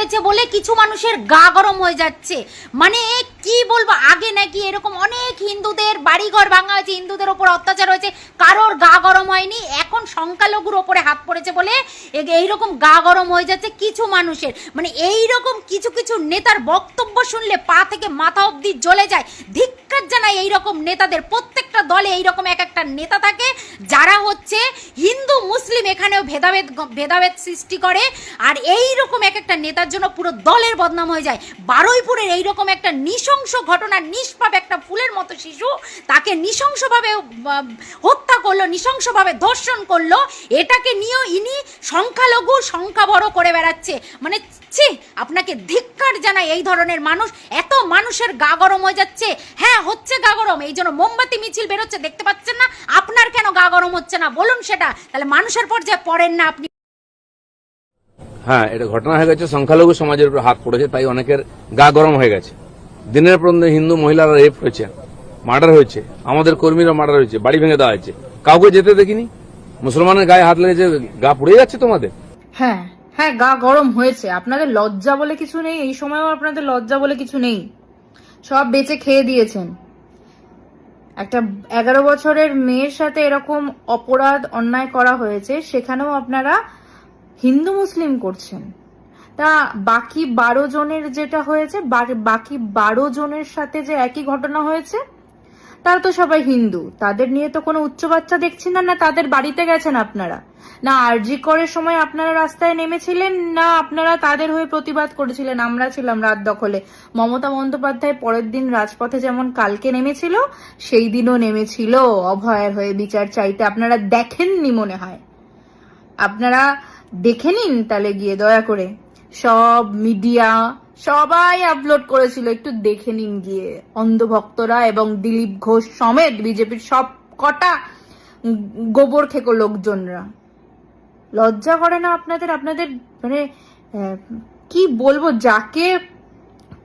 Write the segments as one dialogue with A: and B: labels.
A: হয়েছে বলে কিছু মানুষের গা গরম হয়ে যাচ্ছে। মানে কি বলবো, আগে নাকি এরকম অনেক হিন্দুদের বাড়িঘর ভাঙা হয়েছে, হিন্দুদের ওপর অত্যাচার হয়েছে, কারোর গা গরম হয়নি। এখন সংখ্যালঘুর ওপরে হাত পড়েছে বলে এইরকম গা গরম হয়ে যাচ্ছে কিছু মানুষের। মানে এইরকম কিছু কিছু নেতার বক্তব্য শুনলে পা থেকে মাথা অবধি জ্বলে যায়। ধিক্কার জানাই এইরকম নেতাদের। প্রত্যেকটা দলে এইরকম এক একটা নেতা থাকে যারা হচ্ছে হিন্দু মুসলিম এখানেও ভেদাভেদ সৃষ্টি করে। আর এইরকম এক একটা নেতার জন্য পুরো দলের বদনাম হয়ে যায়। বারুইপুরের এইরকম একটা নৃশংস ঘটনা, নিষ্পাপ একটা ফুলের মতো শিশু, তাকে নৃশংসভাবে হত্যা করলো, নৃশংসভাবে ধর্ষণ করলো। এটাকে নিয়েও ইনি সংখ্যালঘু সংখ্যা বড় করে বেড়াচ্ছে। মানে ছি, আপনাকে ধিক্কার জানাই এই ধরনের মানুষ। এত মানুষের গা গরম হয়ে যাচ্ছে। হ্যাঁ হচ্ছে গা গরম, এই জন্য মোমবাতি মিছিল বেরোচ্ছে, দেখতে পাচ্ছেন না? আপনার কেন গা গরম হচ্ছে না বলুন সেটা, তাহলে মানুষের পর্যায়ে পড়েন না আপনি।
B: হ্যাঁ, এটা ঘটনা হয়ে গেছে, সংখ্যালঘু সমাজের উপর হাত পড়েছে, তাই অনেকের গা গরম হয়ে গেছে। দিনের পর দিন হিন্দু মহিলারা রেপ হয়েছে, মার্ডার হয়েছে, আমাদের কর্মীরা মার্ডার হয়েছে, বাড়ি ভেঙে দেওয়া হয়েছে, কাউকে যেতে দেখিনি। মুসলমানের গায়ে হাত লেগেছে, গা পুড়ে যাচ্ছে তোমাদের।
C: হ্যাঁ হ্যাঁ, গা গরম হয়েছে। আপনাদের লজ্জা বলে কিছু নেই, এই সময়ও আপনাদের লজ্জা বলে কিছু নেই। সব বেঁচে খেয়ে দিয়েছেন। একটা 11 বছরের মেয়ের সাথে এরকম অপরাধ অন্যায় করা হয়েছে, সেখানেও আপনারা হিন্দু মুসলিম করছেন। তা বাকি 12 জনের যেটা হয়েছে, বাকি 12 জনের সাথে যে একই ঘটনা হয়েছে, তারা তো সবাই হিন্দু, তাদের নিয়ে তো কোনো উচ্চ বাচ্চা দেখছি না। না তাদের বাড়িতে গেছেন আপনারা, না আরজি করার সময় আপনারা রাস্তায় নেমেছিলেন, না আপনারা তাদের হয়ে প্রতিবাদ করেছিলেন। আমরা ছিলাম রাত দখলে। মমতা বন্দ্যোপাধ্যায় পরের দিন রাজপথে যেমন কালকে নেমেছিল, সেই দিনও নেমেছিল অভয়ের হয়ে বিচার চাইতে। আপনারা দেখেননি মনে হয়, আপনারা দেখে নিন তাহলে গিয়ে দয়া করে। সব মিডিয়া সবাই আপলোড করেছিল, একটু দেখে নিন গিয়ে। অন্ধভক্তরা এবং দিলীপ ঘোষ সমেত বিজেপির সব কটা গোবর খেকো লোকজনরা। লজ্জা করে না আপনাদের? আপনাদের মানে কি বলবো, যাকে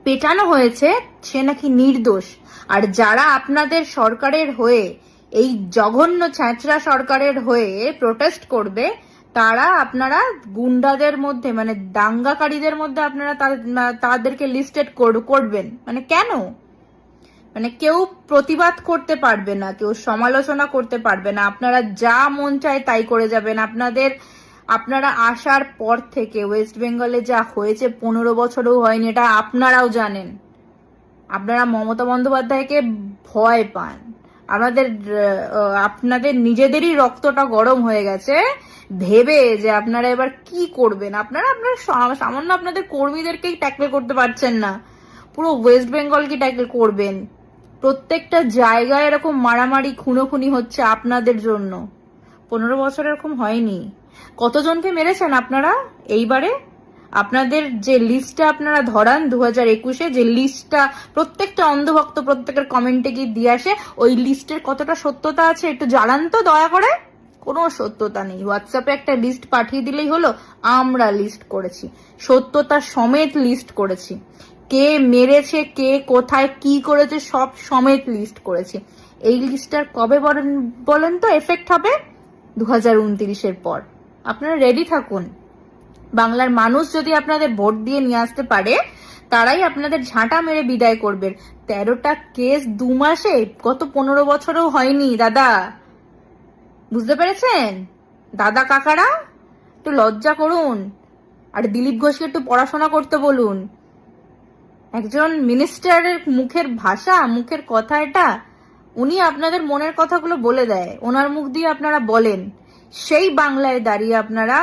C: পেটানো হয়েছে সে নাকি নির্দোষ। আর যারা আপনাদের সরকারের হয়ে, এই জঘন্য ছ্যাঁচড়া সরকারের হয়ে প্রোটেস্ট করবে, তারা আপনারা গুন্ডাদের মধ্যে মানে দাঙ্গাকারীদের মধ্যে আপনারা তাদেরকে লিস্টেড করবেন। মানে কেন? মানে কেউ প্রতিবাদ করতে পারবে না, কেউ সমালোচনা করতে পারবে না, আপনারা যা মন চায় তাই করে যাবেন। আপনারা আসার পর থেকে ওয়েস্ট বেঙ্গলে যা হয়েছে 15 বছরও হয়নি, এটা আপনারাও জানেন। আপনারা মমতা বন্দ্যোপাধ্যায়কে ভয় পান। আপনাদের নিজেদেরই রক্তটা গরম হয়ে গেছে ভেবে যে আপনারা এবার কি করবেন। আপনারা সামান্য আপনাদের কর্মীদেরকেই ট্যাকল করতে পারছেন না, পুরো ওয়েস্ট বেঙ্গলকে ট্যাকল করবেন। প্রত্যেকটা জায়গায় এরকম মারামারি খুনোখুনি হচ্ছে আপনাদের জন্য। 15 বছর এরকম হয়নি। কতজনকে মেরেছেন আপনারা এইবারে? আপনাদের যে লিস্টটা আপনারা ধরান 2021-এ, যে লিস্টটা প্রত্যেকটা অন্ধভক্ত প্রত্যেকের কমেন্টে গিয়ে দিয়ে আসে, ওই লিস্টের কতটা সত্যতা আছে একটু জানান তো দয়া করে। কোনো সত্যতা নেই। হোয়াটসঅ্যাপে একটা লিস্ট পাঠিয়ে দিলেই হলো, আমরা লিস্ট করেছি, সত্যতা সমেত লিস্ট করেছি, কে মেরেছে, কে কোথায় কি করেছে সব সমেত লিস্ট করেছি। এই লিস্টটার কবে বলেন তো এফেক্ট হবে? 2029-এর পর। আপনারা রেডি থাকুন। বাংলার মানুষ যদি আপনাদের ভোট দিয়ে নিয়ে আসতে পারে, তারাই আপনাদের ঝাঁটা মেরে বিদায় করবেন। 13টা কেস 2 মাসে, গত 15 বছরও হয়নি দাদা। বুঝতে পেরেছেন? দাদা কাকারা একটু লজ্জা করুন। আর দিলীপ ঘোষকে একটু পড়াশোনা করতে বলুন। একজন মিনিস্টারের মুখের ভাষা, মুখের কথা এটা। উনি আপনাদের মনের কথাগুলো বলে দেয়, ওনার মুখ দিয়ে আপনারা বলেন। সেই বাংলায় দাঁড়িয়ে আপনারা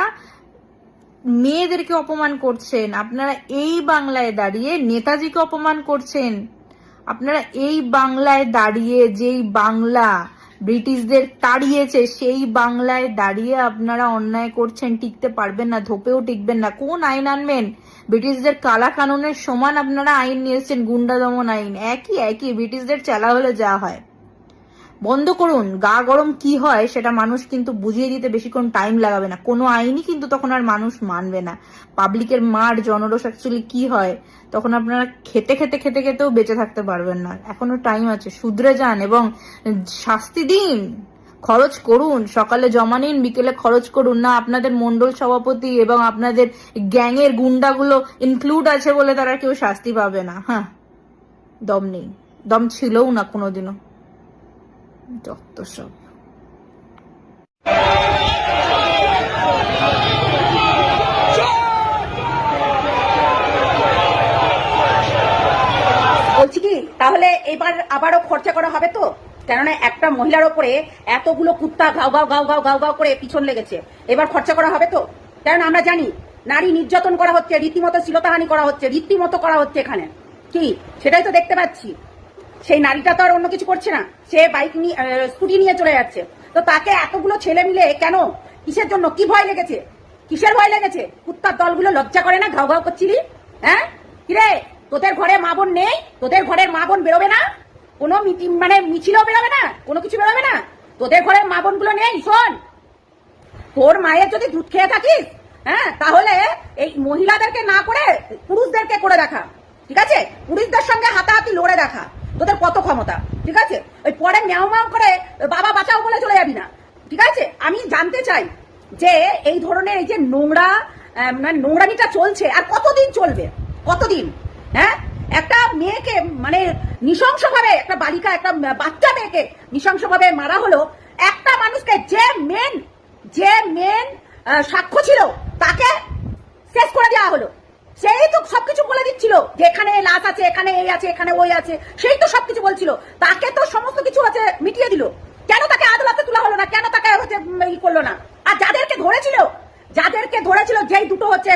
C: মেয়েদেরকে অপমান করছেন, আপনারা এই বাংলায় দাঁড়িয়ে নেতাজিকে অপমান করছেন, আপনারা এই বাংলায় দাঁড়িয়ে, যেই বাংলা ব্রিটিশদের তাড়িয়েছে সেই বাংলায় দাঁড়িয়ে আপনারা অন্যায় করছেন। টিকতে পারবেন না, ধোপেও টিকবেন না। কোন আইন আনবেন? ব্রিটিশদের কালা কানুনের সমান আপনারা আইন নিয়ে এসেছেন, গুন্ডা দমন আইন। একই ব্রিটিশদের চালা হলে যা হয়। বন্ধ করুন। গা গরম কি হয় সেটা মানুষ কিন্তু বুঝিয়ে দিতে বেশিক্ষণ টাইম লাগাবে না। কোনো আইনই কিন্তু তখন আর মানুষ মানবে না। পাবলিকের মার জনরোষ অ্যাকচুয়ালি কি হয়, তখন আপনারা খেতেও বেঁচে থাকতে পারবেন না। এখনো টাইম আছে, শুধরে যান এবং শাস্তি দিন। খরচ করুন, সকালে জমা নিন, বিকেলে খরচ করুন। না আপনাদের মন্ডল সভাপতি এবং আপনাদের গ্যাংয়ের গুন্ডাগুলো ইনক্লুড আছে বলে তারা কেউ শাস্তি পাবে না? হ্যাঁ, দম নেই, দম ছিলও না কোনোদিনও। যত সব।
D: বলছি কি, তাহলে এবার আবারও খরচা করা হবে তো? কেননা একটা মহিলার ওপরে এতগুলো কুত্তা গাও গাও গাও গাও গাও গাও করে পিছন লেগেছে, এবার খরচা করা হবে তো? কারণ আমরা জানি নারী নির্যাতন করা হচ্ছে, রীতিমতো শ্লীলতাহানি করা হচ্ছে, রীতিমতো করা হচ্ছে এখানে। কি সেটাই তো দেখতে পাচ্ছি। সেই নারীটা তো আর অন্য কিছু করছে না, সে বাইক নিয়ে স্কুটি নিয়ে চলে যাচ্ছে। তো তাকে এতগুলো ছেলে মিলে কেন, কিসের জন্য, কি ভয় লেগেছে, কিসের ভয় লেগেছে? কুত্তার দলগুলো লজ্জা করে না ঘাউ ঘাউ করছিলি? হ্যাঁ কিরে, তোদের ঘরে মা বোন নেই? তোদের ঘরের মা বোন বেরোবে না? কোনো মানে মিছিলও বেরোবে না? কোনো কিছু বেরোবে না? তোদের ঘরের মা বোন গুলো নেই? শোন, তোর মায়ের যদি দুধ খেয়ে থাকিস, হ্যাঁ, তাহলে এই মহিলাদেরকে না করে পুরুষদেরকে করে দেখা, ঠিক আছে? পুরুষদের সঙ্গে হাতাহাতি লড়ে দেখা, তোদের কত ক্ষমতা, ঠিক আছে? ওই পরে ম্যাও ম্যাও করে বাবা বাঁচাও বলে চলে যাবি না, ঠিক আছে? আমি জানতে চাই যে এই ধরনের এই যে নোংরামিটা চলছে আর কতদিন চলবে, কতদিন? হ্যাঁ, একটা মেয়েকে মানে নৃশংসভাবে, একটা বালিকা, একটা বাচ্চা মেয়েকে নৃশংসভাবে মারা হলো। একটা মানুষকে, যে মেন সাক্ষ্য ছিল তাকে শেষ করে দেওয়া হলো। সেই তো সবকিছু বলে দিচ্ছিল যে এখানে লাশ আছে, এখানে এই আছে, এখানে ওই আছে, সেই তো সবকিছু বলছিল। তাকে তো সমস্ত কিছু আছে মিটিয়ে দিল। কেন তাকে আদালতে তোলা হলো না? কেন তাকে হচ্ছে ই করলো না? আর যাদেরকে ধরেছিল যেই দুটো হচ্ছে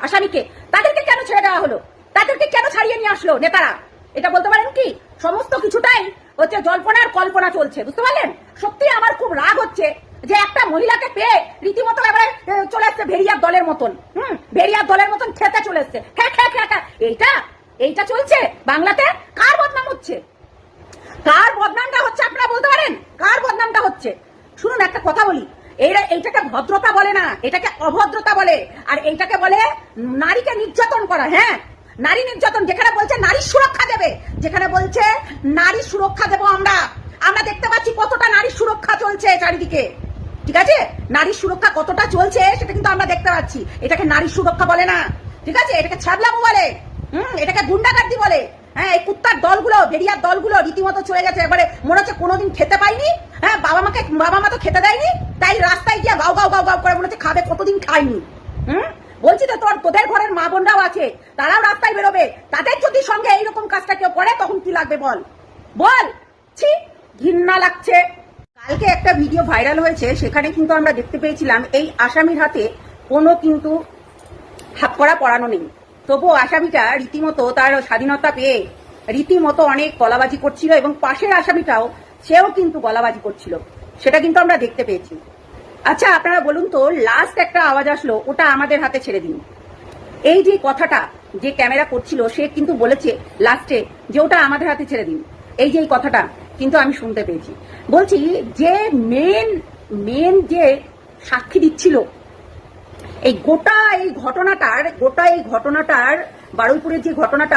D: আসামিকে, তাদেরকে কেন ছেড়ে দেওয়া হলো? তাদেরকে কেন ছাড়িয়ে নিয়ে আসলো নেতারা? এটা বলতে পারেন কি? সমস্ত কিছুটাই হচ্ছে জল্পনার কল্পনা চলছে, বুঝতে পারলেন? সত্যি আমার খুব রাগ হচ্ছে যে একটা মহিলাকে পেয়ে রীতিমতো এবারে চলে আসছে ভেড়িয়ার দলের মতন। ভেড়িয়ার দলের মতন খেতে চলে এসছে। এইটা চলছে বাংলাতে। কার বদনাম হচ্ছে? কার বদনামটা হচ্ছে আপনারা বলতে পারেন? কার বদনামটা হচ্ছে? শুনুন, একটা কথা বলি, এইটাকে ভদ্রতা বলে না, এটাকে অভদ্রতা বলে। আর এইটাকে বলে নারীকে নির্যাতন করা। হ্যাঁ, নারী নির্যাতন। যেখানে বলছে নারী সুরক্ষা দেবে, যেখানে বলছে নারী সুরক্ষা দেবো আমরা দেখতে পাচ্ছি কতটা নারী সুরক্ষা চলছে চারিদিকে, ঠিক আছে? নারী সুরক্ষা কতটা চলছে সেটা কিন্তু আমরা দেখতে পাচ্ছি। এটাকে নারী সুরক্ষা বলে না, ঠিক আছে? এটাকে ছাবলামো বলে, এটাকে গুন্ডাগার্দি বলে। হ্যাঁ, এই কুত্তার দলগুলো, ভেড়িয়ার দলগুলো রীতিমতো চলে গেছে। এবারে মনে হচ্ছে কোনোদিন খেতে পাইনি, হ্যাঁ, বাবা মা তো খেতে দেয়নি, তাই রাস্তায় গিয়ে গাও গাও গাও গাও করে মনে হচ্ছে খাবে, কতদিন খায়নি। বলছি তো, তোদের ঘরের মা বোনরাও আছে, তারাও রাস্তায় বেরোবে। তাদের যদি সঙ্গে এইরকম কাজটা কেউ করে তখন কি লাগবে বল? ছি, ঘৃণা লাগছে। কালকে একটা ভিডিও ভাইরাল হয়েছে, সেখানে কিন্তু আমরা দেখতে পেয়েছিলাম এই আসামির হাতে কোনো কিন্তু হাত করা পড়ানো নেই। তবুও আসামিটা রীতিমতো তার স্বাধীনতা পেয়ে রীতিমতো অনেক গলাবাজি করছিল, এবং পাশের আসামিটাও, সেও কিন্তু গলাবাজি করছিল। সেটা কিন্তু আমরা দেখতে পেয়েছি। আচ্ছা, আপনারা বলুন তো, লাস্ট একটা আওয়াজ আসলো, ওটা আমাদের হাতে ছেড়ে দিন। এই যে কথাটা যে ক্যামেরা করছিল, সে কিন্তু বলেছে লাস্টে যে ওটা আমাদের হাতে ছেড়ে দিন। এই যে এই কথাটা কিন্তু আমি শুনতে পেয়েছি। বলছি যে মেন যে সাক্ষী দিচ্ছিল এই গোটা এই ঘটনাটার বারুইপুরের যে ঘটনাটা